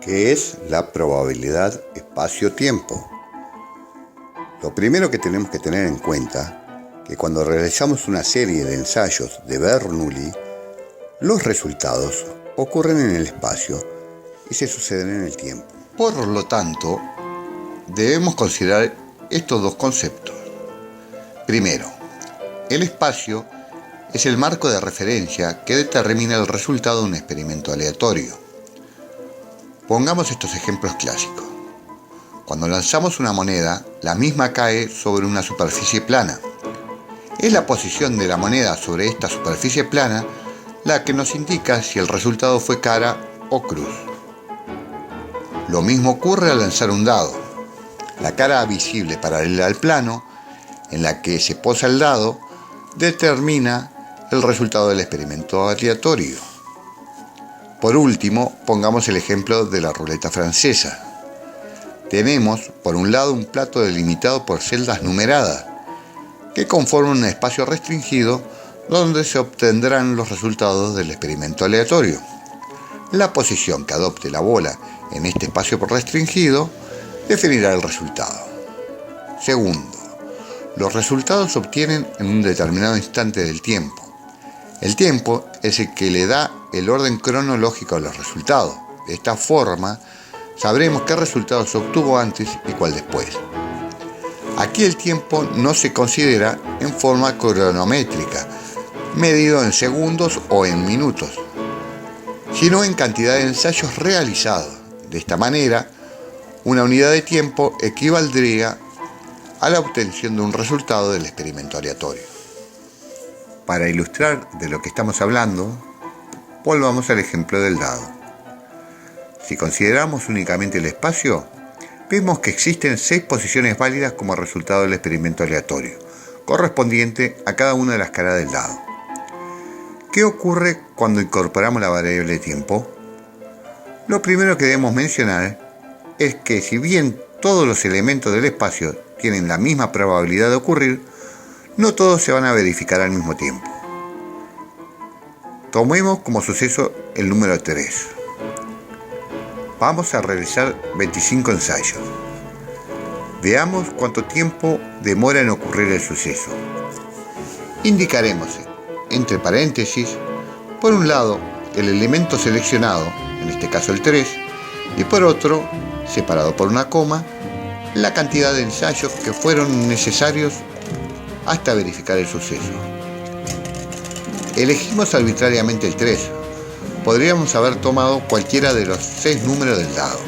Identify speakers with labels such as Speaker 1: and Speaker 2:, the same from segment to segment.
Speaker 1: ¿Qué es la probabilidad espacio-tiempo? Lo primero que tenemos que tener en cuenta es que cuando realizamos una serie de ensayos de Bernoulli, los resultados ocurren en el espacio y se suceden en el tiempo. Por lo tanto, debemos considerar estos dos conceptos. Primero, el espacio es el marco de referencia que determina el resultado de un experimento aleatorio. Pongamos estos ejemplos clásicos. Cuando lanzamos una moneda, la misma cae sobre una superficie plana. Es la posición de la moneda sobre esta superficie plana la que nos indica si el resultado fue cara o cruz. Lo mismo ocurre al lanzar un dado. La cara visible paralela al plano, en la que se posa el dado, determina el resultado del experimento aleatorio. Por último, pongamos el ejemplo de la ruleta francesa. Tenemos, por un lado, un plato delimitado por celdas numeradas, que conforman un espacio restringido donde se obtendrán los resultados del experimento aleatorio. La posición que adopte la bola en este espacio restringido definirá el resultado. Segundo, los resultados se obtienen en un determinado instante del tiempo. El tiempo es el que le da el orden cronológico a los resultados. De esta forma, sabremos qué resultado se obtuvo antes y cuál después. Aquí el tiempo no se considera en forma cronométrica, medido en segundos o en minutos, sino en cantidad de ensayos realizados. De esta manera, una unidad de tiempo equivaldría a la obtención de un resultado del experimento aleatorio. Para ilustrar de lo que estamos hablando, volvamos al ejemplo del dado. Si consideramos únicamente el espacio, vemos que existen 6 posiciones válidas como resultado del experimento aleatorio, correspondiente a cada una de las caras del dado. ¿Qué ocurre cuando incorporamos la variable de tiempo? Lo primero que debemos mencionar es que si bien todos los elementos del espacio tienen la misma probabilidad de ocurrir, no todos se van a verificar al mismo tiempo. Tomemos como suceso el número 3. Vamos a realizar 25 ensayos. Veamos cuánto tiempo demora en ocurrir el suceso. Indicaremos, entre paréntesis, por un lado, el elemento seleccionado, en este caso el 3, y por otro, separado por una coma, la cantidad de ensayos que fueron necesarios hasta verificar el suceso. Elegimos arbitrariamente el 3. Podríamos haber tomado cualquiera de los 6 números del dado.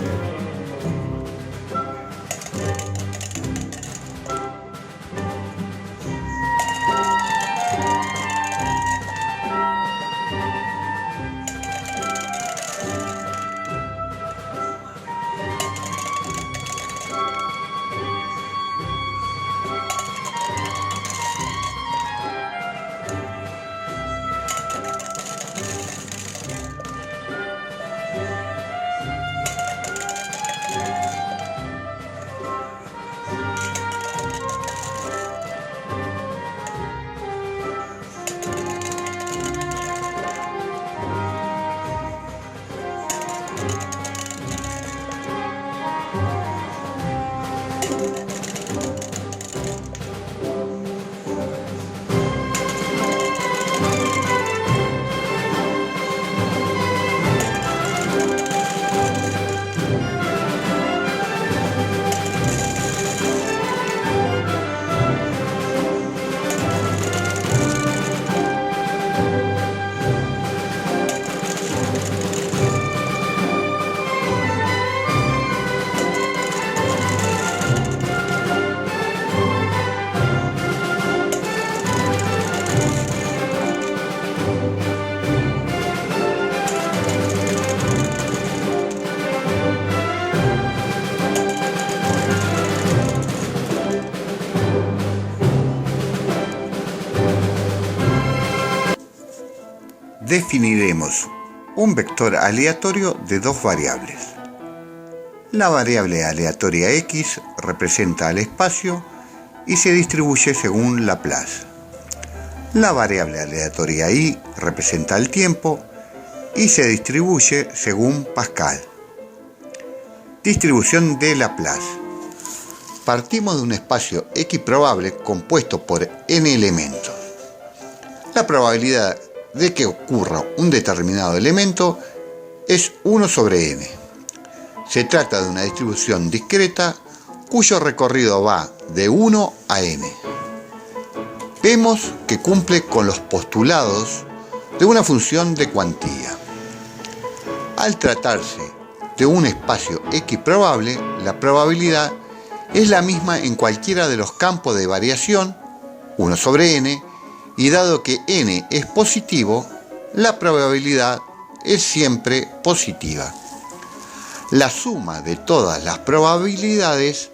Speaker 1: Definiremos un vector aleatorio de 2 variables. La variable aleatoria x representa al espacio y se distribuye según Laplace. La variable aleatoria y representa el tiempo y se distribuye según Pascal. Distribución de Laplace. Partimos de un espacio X probable compuesto por n elementos. La probabilidad de que ocurra un determinado elemento es 1 sobre n. Se trata de una distribución discreta cuyo recorrido va de 1 a n. Vemos que cumple con los postulados de una función de cuantía. Al tratarse de un espacio X probable, la probabilidad es la misma en cualquiera de los campos de variación, 1 sobre n, y dado que n es positivo, la probabilidad es siempre positiva. La suma de todas las probabilidades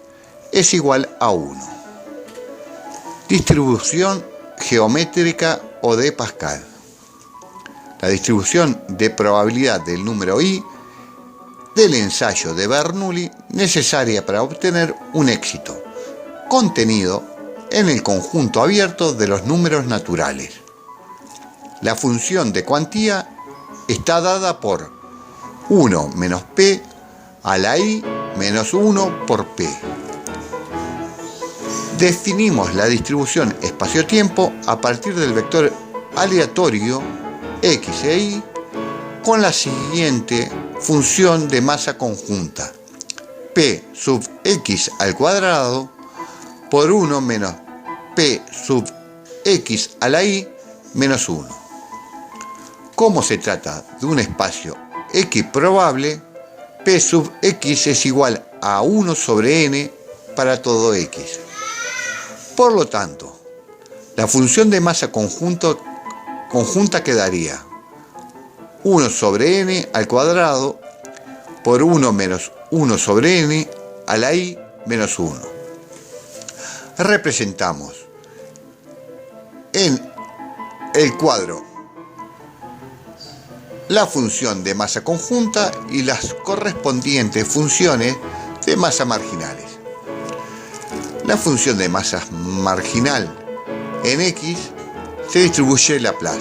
Speaker 1: es igual a 1. Distribución geométrica o de Pascal. La distribución de probabilidad del número i del ensayo de Bernoulli necesaria para obtener un éxito, contenido en el conjunto abierto de los números naturales. La función de cuantía está dada por 1 menos p a la i menos 1 por p. Definimos la distribución espacio-tiempo a partir del vector aleatorio x e y con la siguiente función de masa conjunta: p sub x al cuadrado por 1 menos p sub x a la i menos 1. Como se trata de un espacio x probable, p sub x es igual a 1 sobre n para todo x. Por lo tanto, la función de masa conjunta quedaría 1 sobre n al cuadrado por 1 menos 1 sobre n a la i menos 1. Representamos en el cuadro la función de masa conjunta y las correspondientes funciones de masa marginales. La función de masa marginal en x se distribuye Laplace.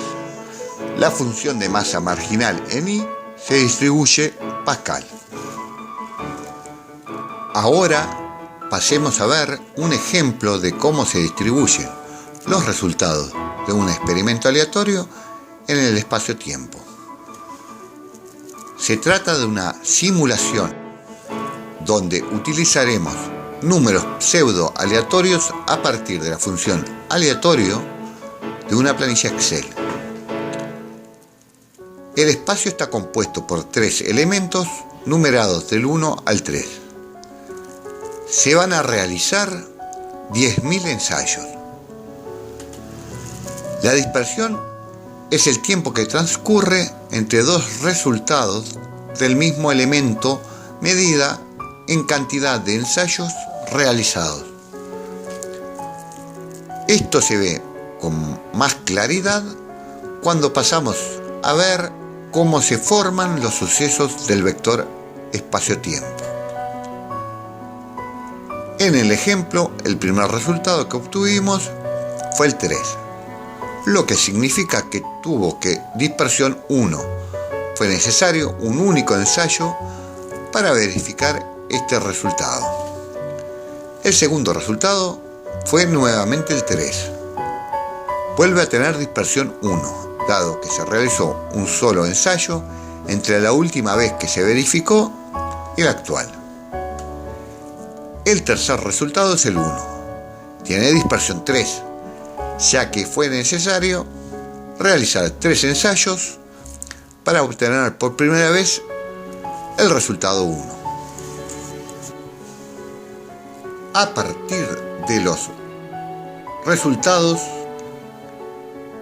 Speaker 1: La función de masa marginal en y se distribuye Pascal. Ahora pasemos a ver un ejemplo de cómo se distribuyen los resultados de un experimento aleatorio en el espacio-tiempo. Se trata de una simulación donde utilizaremos números pseudo aleatorios a partir de la función aleatorio de una planilla Excel. El espacio está compuesto por 3 elementos numerados del 1 al 3. Se van a realizar 10.000 ensayos. La dispersión es el tiempo que transcurre entre dos resultados del mismo elemento medida en cantidad de ensayos realizados. Esto se ve con más claridad cuando pasamos a ver cómo se forman los sucesos del vector espacio-tiempo. En el ejemplo, el primer resultado que obtuvimos fue el 3, lo que significa que tuvo que dispersión 1. Fue necesario un único ensayo para verificar este resultado. El segundo resultado fue nuevamente el 3. Vuelve a tener dispersión 1, dado que se realizó un solo ensayo entre la última vez que se verificó y la actual. El tercer resultado es el 1. Tiene dispersión 3, ya que fue necesario realizar 3 ensayos para obtener por primera vez el resultado 1. A partir de los resultados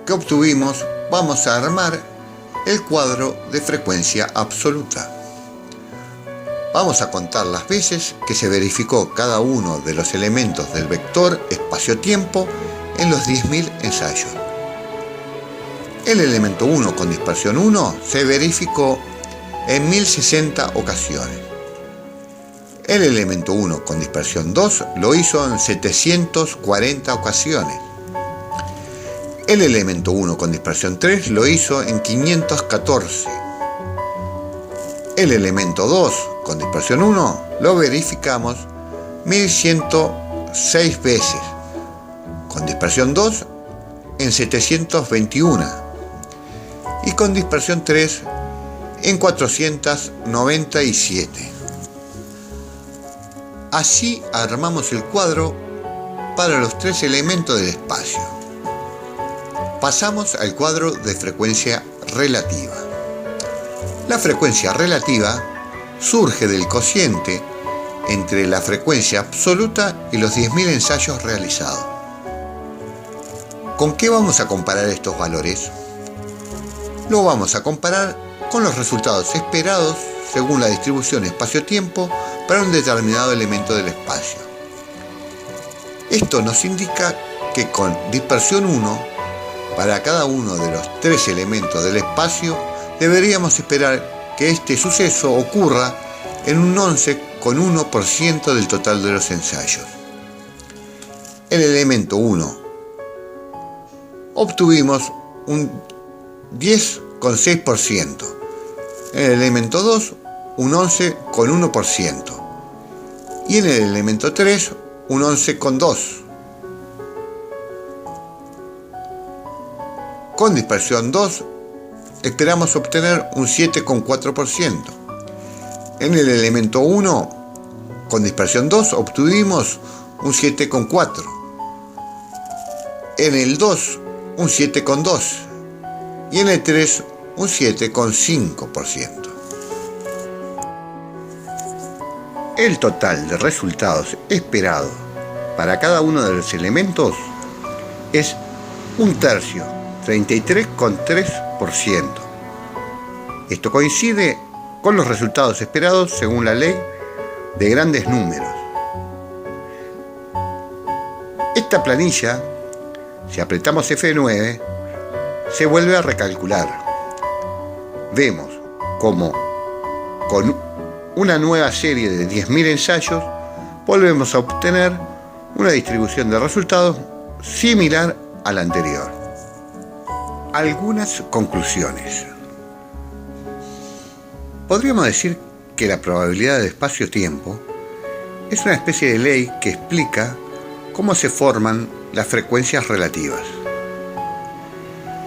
Speaker 1: que obtuvimos, vamos a armar el cuadro de frecuencia absoluta. Vamos a contar las veces que se verificó cada uno de los elementos del vector espacio-tiempo en los 10.000 ensayos. El elemento 1 con dispersión 1 se verificó en 1060 ocasiones. El elemento 1 con dispersión 2 lo hizo en 740 ocasiones. El elemento 1 con dispersión 3 lo hizo en 514. El elemento 2 con dispersión 1 lo verificamos 1106 veces, con dispersión 2 en 721 y con dispersión 3 en 497. Así armamos el cuadro para los tres elementos del espacio. Pasamos al cuadro de frecuencia relativa. La frecuencia relativa surge del cociente entre la frecuencia absoluta y los 10.000 ensayos realizados. ¿Con qué vamos a comparar estos valores? Lo vamos a comparar con los resultados esperados según la distribución espacio-tiempo para un determinado elemento del espacio. Esto nos indica que con dispersión 1, para cada uno de los tres elementos del espacio, deberíamos esperar que este suceso ocurra en un 11,1% del total de los ensayos. El elemento 1 obtuvimos un 10,6%. En el elemento 2 un 11,1% y en el elemento 3 un 11,2%. Con dispersión 2 esperamos obtener un 7,4%. En el elemento 1 con dispersión 2 obtuvimos un 7,4%. En el 2 un 7,2% y en el 3 un 7,5%. El total de resultados esperados para cada uno de los elementos es un tercio, 33,3%. Esto coincide con los resultados esperados según la ley de grandes números. Esta planilla, si apretamos F9, se vuelve a recalcular. Vemos cómo con una nueva serie de 10.000 ensayos volvemos a obtener una distribución de resultados similar a la anterior. Algunas conclusiones. Podríamos decir que la probabilidad de espacio-tiempo es una especie de ley que explica cómo se forman las frecuencias relativas.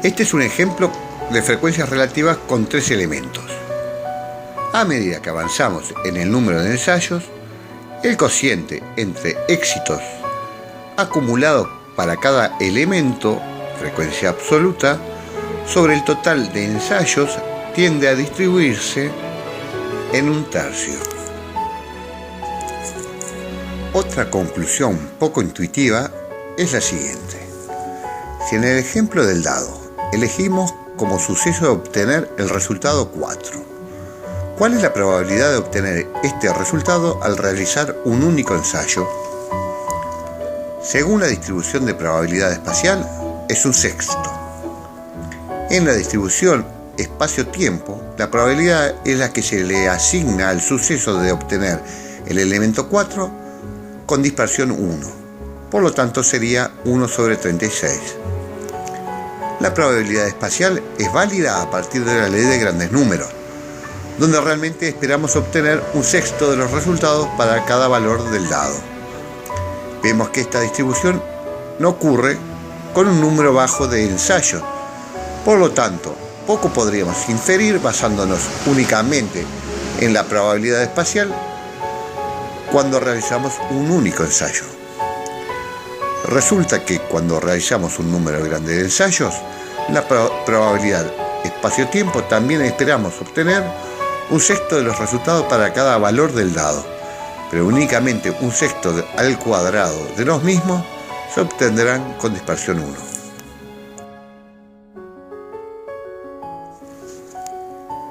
Speaker 1: Este es un ejemplo de frecuencias relativas con tres elementos. A medida que avanzamos en el número de ensayos, el cociente entre éxitos acumulado para cada elemento, frecuencia absoluta, sobre el total de ensayos tiende a distribuirse en un tercio. Otra conclusión poco intuitiva es la siguiente. Si en el ejemplo del dado elegimos como suceso de obtener el resultado 4, ¿cuál es la probabilidad de obtener este resultado al realizar un único ensayo? Según la distribución de probabilidad espacial, es un sexto. En la distribución espacio-tiempo, la probabilidad es la que se le asigna al suceso de obtener el elemento 4 con dispersión 1. Por lo tanto, sería 1 sobre 36. La probabilidad espacial es válida a partir de la ley de grandes números, donde realmente esperamos obtener un sexto de los resultados para cada valor del dado. Vemos que esta distribución no ocurre con un número bajo de ensayos. Por lo tanto, poco podríamos inferir basándonos únicamente en la probabilidad espacial cuando realizamos un único ensayo. Resulta que cuando realizamos un número grande de ensayos, la probabilidad espacio-tiempo también esperamos obtener un sexto de los resultados para cada valor del dado, pero únicamente un sexto al cuadrado de los mismos se obtendrán con dispersión 1.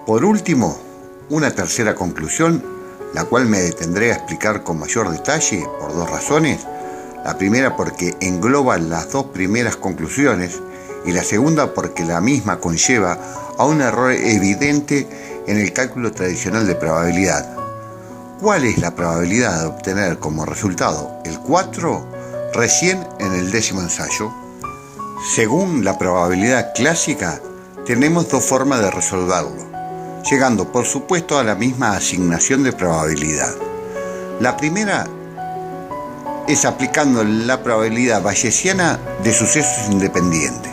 Speaker 1: Por último, una tercera conclusión, la cual me detendré a explicar con mayor detalle por dos razones. La primera porque engloba las dos primeras conclusiones y la segunda porque la misma conlleva a un error evidente en el cálculo tradicional de probabilidad. ¿Cuál es la probabilidad de obtener como resultado el 4 recién en el 10º ensayo? Según la probabilidad clásica, tenemos dos formas de resolverlo, llegando por supuesto a la misma asignación de probabilidad. La primera es aplicando la probabilidad bayesiana de sucesos independientes.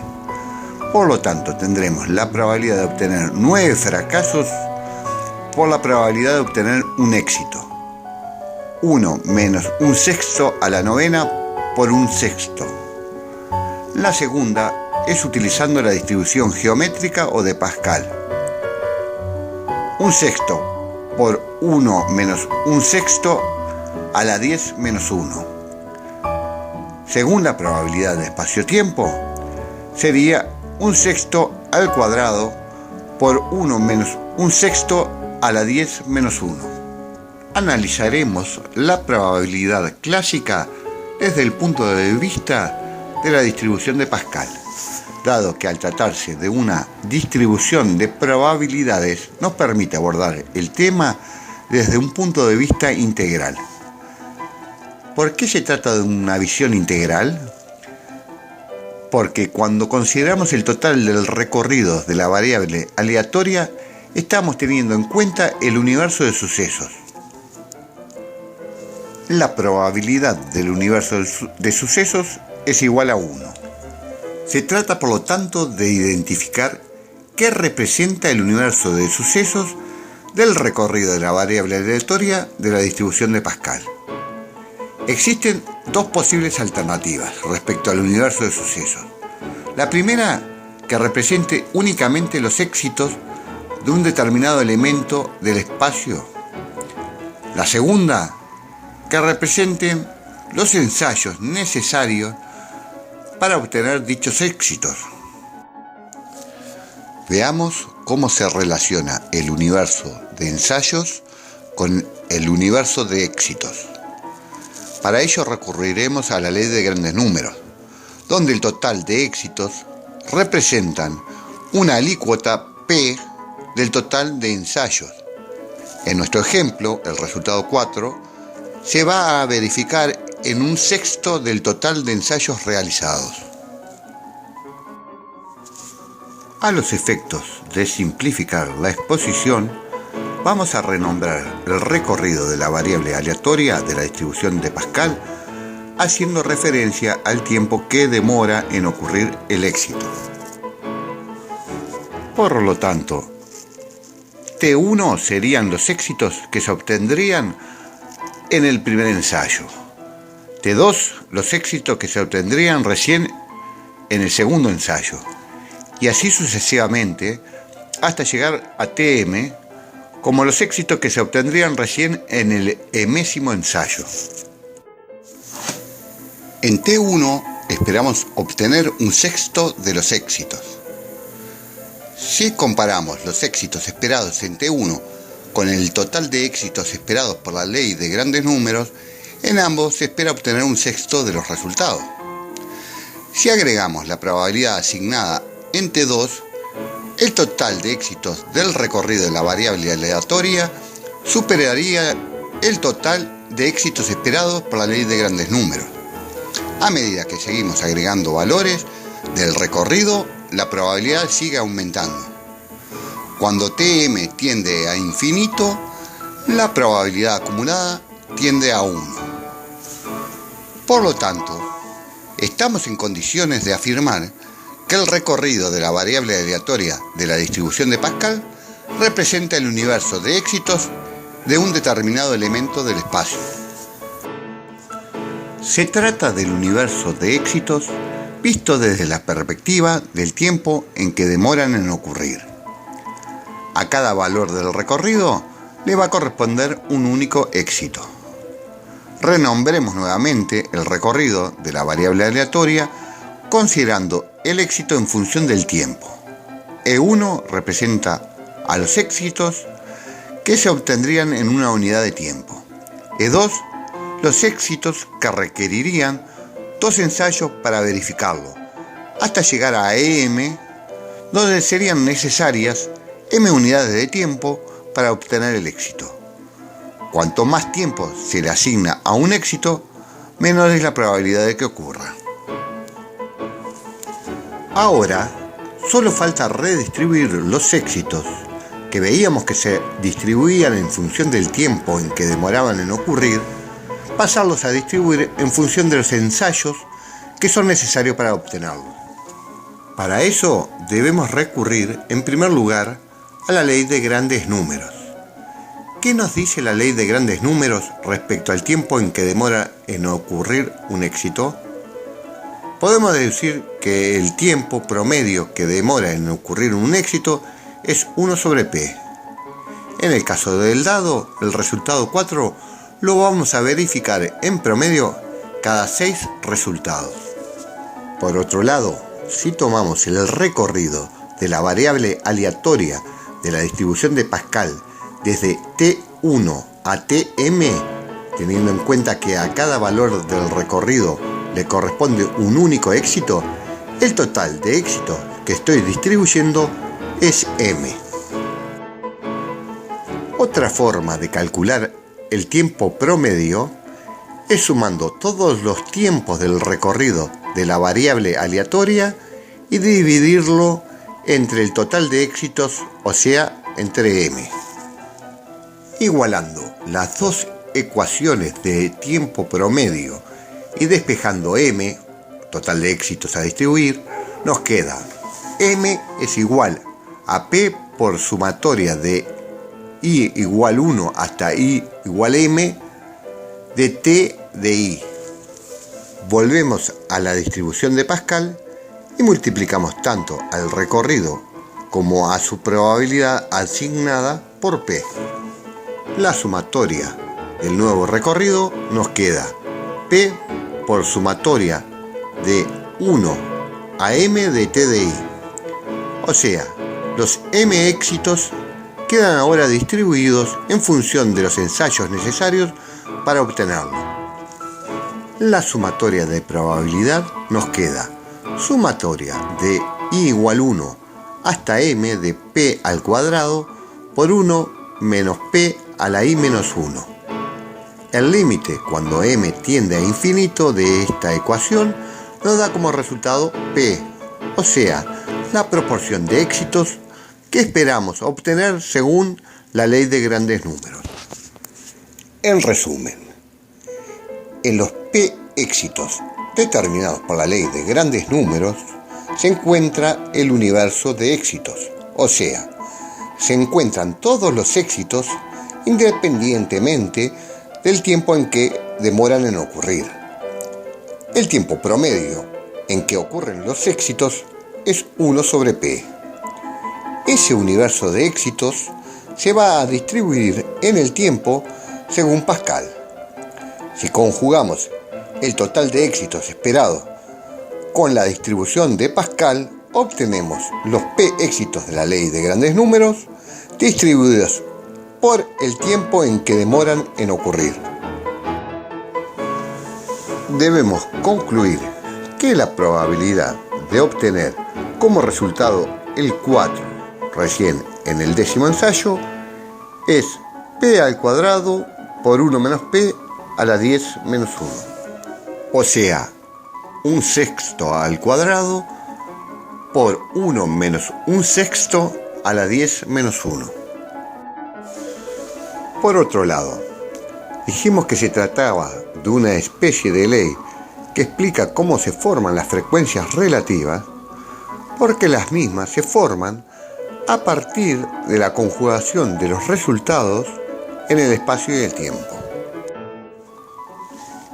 Speaker 1: Por lo tanto, tendremos la probabilidad de obtener 9 fracasos por la probabilidad de obtener un éxito. 1 menos un sexto a la novena por un sexto. La segunda es utilizando la distribución geométrica o de Pascal. Un sexto por 1 menos un sexto a la 10 menos 1. Según la probabilidad de espacio-tiempo, sería un sexto al cuadrado por 1 menos un sexto a la 10 menos 1. Analizaremos la probabilidad clásica desde el punto de vista de la distribución de Pascal, dado que al tratarse de una distribución de probabilidades nos permite abordar el tema desde un punto de vista integral. ¿Por qué se trata de una visión integral? Porque cuando consideramos el total del recorrido de la variable aleatoria, estamos teniendo en cuenta el universo de sucesos. La probabilidad del universo de sucesos es igual a 1. Se trata, por lo tanto, de identificar qué representa el universo de sucesos del recorrido de la variable aleatoria de la distribución de Pascal. Existen dos posibles alternativas respecto al universo de sucesos. La primera, que represente únicamente los éxitos de un determinado elemento del espacio. La segunda, que representen los ensayos necesarios para obtener dichos éxitos. Veamos cómo se relaciona el universo de ensayos con el universo de éxitos. Para ello recurriremos a la ley de grandes números, donde el total de éxitos representan una alícuota P del total de ensayos. En nuestro ejemplo, el resultado 4 se va a verificar en un sexto del total de ensayos realizados. A los efectos de simplificar la exposición, vamos a renombrar el recorrido de la variable aleatoria de la distribución de Pascal, haciendo referencia al tiempo que demora en ocurrir el éxito. Por lo tanto, T1 serían los éxitos que se obtendrían en el primer ensayo. T2, los éxitos que se obtendrían recién en el segundo ensayo. Y así sucesivamente, hasta llegar a Tm, como los éxitos que se obtendrían recién en el mésimo ensayo. En T1 esperamos obtener un sexto de los éxitos. Si comparamos los éxitos esperados en T1 con el total de éxitos esperados por la ley de grandes números, en ambos se espera obtener un sexto de los resultados. Si agregamos la probabilidad asignada en T2, el total de éxitos del recorrido de la variable aleatoria superaría el total de éxitos esperados por la ley de grandes números. A medida que seguimos agregando valores del recorrido, la probabilidad sigue aumentando. Cuando Tm tiende a infinito, la probabilidad acumulada tiende a 1. Por lo tanto, estamos en condiciones de afirmar que el recorrido de la variable aleatoria de la distribución de Pascal representa el universo de éxitos de un determinado elemento del espacio. Se trata del universo de éxitos visto desde la perspectiva del tiempo en que demoran en ocurrir. A cada valor del recorrido le va a corresponder un único éxito. Renombremos nuevamente el recorrido de la variable aleatoria considerando el éxito en función del tiempo. E1 representa a los éxitos que se obtendrían en una unidad de tiempo. E2, los éxitos que requerirían 2 ensayos para verificarlo, hasta llegar a EM, donde serían necesarias M unidades de tiempo para obtener el éxito. Cuanto más tiempo se le asigna a un éxito, menor es la probabilidad de que ocurra. Ahora, solo falta redistribuir los éxitos que veíamos que se distribuían en función del tiempo en que demoraban en ocurrir, pasarlos a distribuir en función de los ensayos que son necesarios para obtenerlos. Para eso debemos recurrir, en primer lugar, a la ley de grandes números. ¿Qué nos dice la ley de grandes números respecto al tiempo en que demora en ocurrir un éxito? Podemos deducir que el tiempo promedio que demora en ocurrir un éxito es 1 sobre P. En el caso del dado, el resultado 4 lo vamos a verificar en promedio cada 6 resultados. Por otro lado, si tomamos el recorrido de la variable aleatoria de la distribución de Pascal desde T1 a Tm, teniendo en cuenta que a cada valor del recorrido le corresponde un único éxito, el total de éxitos que estoy distribuyendo es M. Otra forma de calcular el tiempo promedio es sumando todos los tiempos del recorrido de la variable aleatoria y dividirlo entre el total de éxitos, o sea, entre M. Igualando las dos ecuaciones de tiempo promedio y despejando M, total de éxitos a distribuir, nos queda M es igual a P por sumatoria de I igual 1 hasta I igual M de T de I. Volvemos a la distribución de Pascal y multiplicamos tanto al recorrido como a su probabilidad asignada por P. La sumatoria del nuevo recorrido nos queda P por sumatoria de 1 a M de T de I. O sea, los M éxitos quedan ahora distribuidos en función de los ensayos necesarios para obtenerlo. La sumatoria de probabilidad nos queda sumatoria de I igual 1 hasta M de P al cuadrado por 1 menos P a la I menos 1. El límite cuando M tiende a infinito de esta ecuación nos da como resultado P, o sea, la proporción de éxitos que esperamos obtener según la ley de grandes números. En resumen, en los P éxitos determinados por la ley de grandes números se encuentra el universo de éxitos, o sea, se encuentran todos los éxitos independientemente del tiempo en que demoran en ocurrir. El tiempo promedio en que ocurren los éxitos es 1 sobre P. Ese universo de éxitos se va a distribuir en el tiempo según Pascal. Si conjugamos el total de éxitos esperado con la distribución de Pascal, obtenemos los P éxitos de la ley de grandes números distribuidos por el tiempo en que demoran en ocurrir. Debemos concluir que la probabilidad de obtener como resultado el 4 recién en el décimo ensayo es P al cuadrado por 1 menos P a la 10 menos 1. O sea, 1/6 al cuadrado por 1 menos 1/6 a la 10 menos 1. Por otro lado, dijimos que se trataba de una especie de ley que explica cómo se forman las frecuencias relativas, porque las mismas se forman a partir de la conjugación de los resultados en el espacio y el tiempo.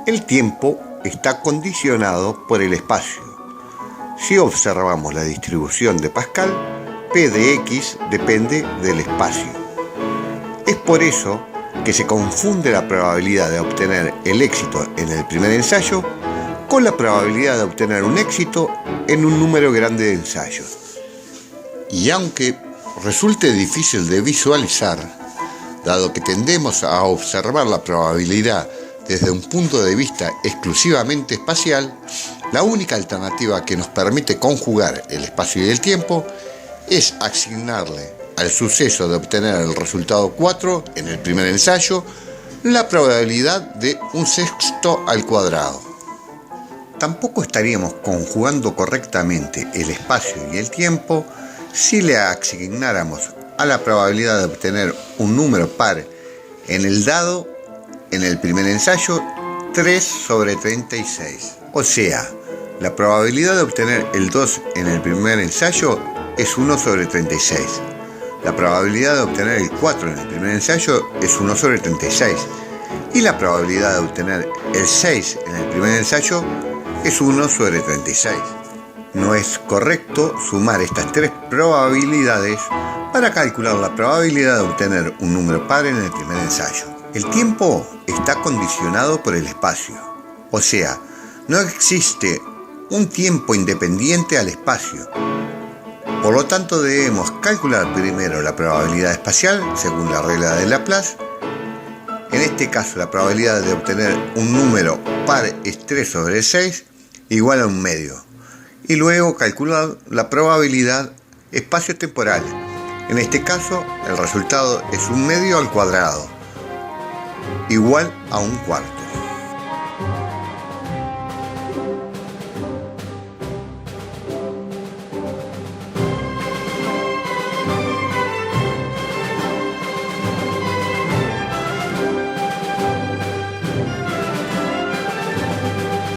Speaker 1: El tiempo está condicionado por el espacio. Si observamos la distribución de Pascal, P de X depende del espacio. Es por eso que se confunde la probabilidad de obtener el éxito en el primer ensayo con la probabilidad de obtener un éxito en un número grande de ensayos. Y aunque resulte difícil de visualizar, dado que tendemos a observar la probabilidad desde un punto de vista exclusivamente espacial, la única alternativa que nos permite conjugar el espacio y el tiempo es asignarle al suceso de obtener el resultado 4 en el primer ensayo la probabilidad de 1/6 al cuadrado. Tampoco estaríamos conjugando correctamente el espacio y el tiempo si le asignáramos a la probabilidad de obtener un número par en el dado en el primer ensayo 3 sobre 36. O sea, la probabilidad de obtener el 2 en el primer ensayo es 1 sobre 36. La probabilidad de obtener el 4 en el primer ensayo es 1 sobre 36. Y la probabilidad de obtener el 6 en el primer ensayo es 1 sobre 36. No es correcto sumar estas tres probabilidades para calcular la probabilidad de obtener un número par en el primer ensayo. El tiempo está condicionado por el espacio, o sea, no existe un tiempo independiente al espacio. Por lo tanto, debemos calcular primero la probabilidad espacial según la regla de Laplace. En este caso, la probabilidad de obtener un número par es 3 sobre 6 igual a un medio. Y luego calcular la probabilidad espacio-temporal. En este caso, el resultado es un medio al cuadrado, igual a un cuarto.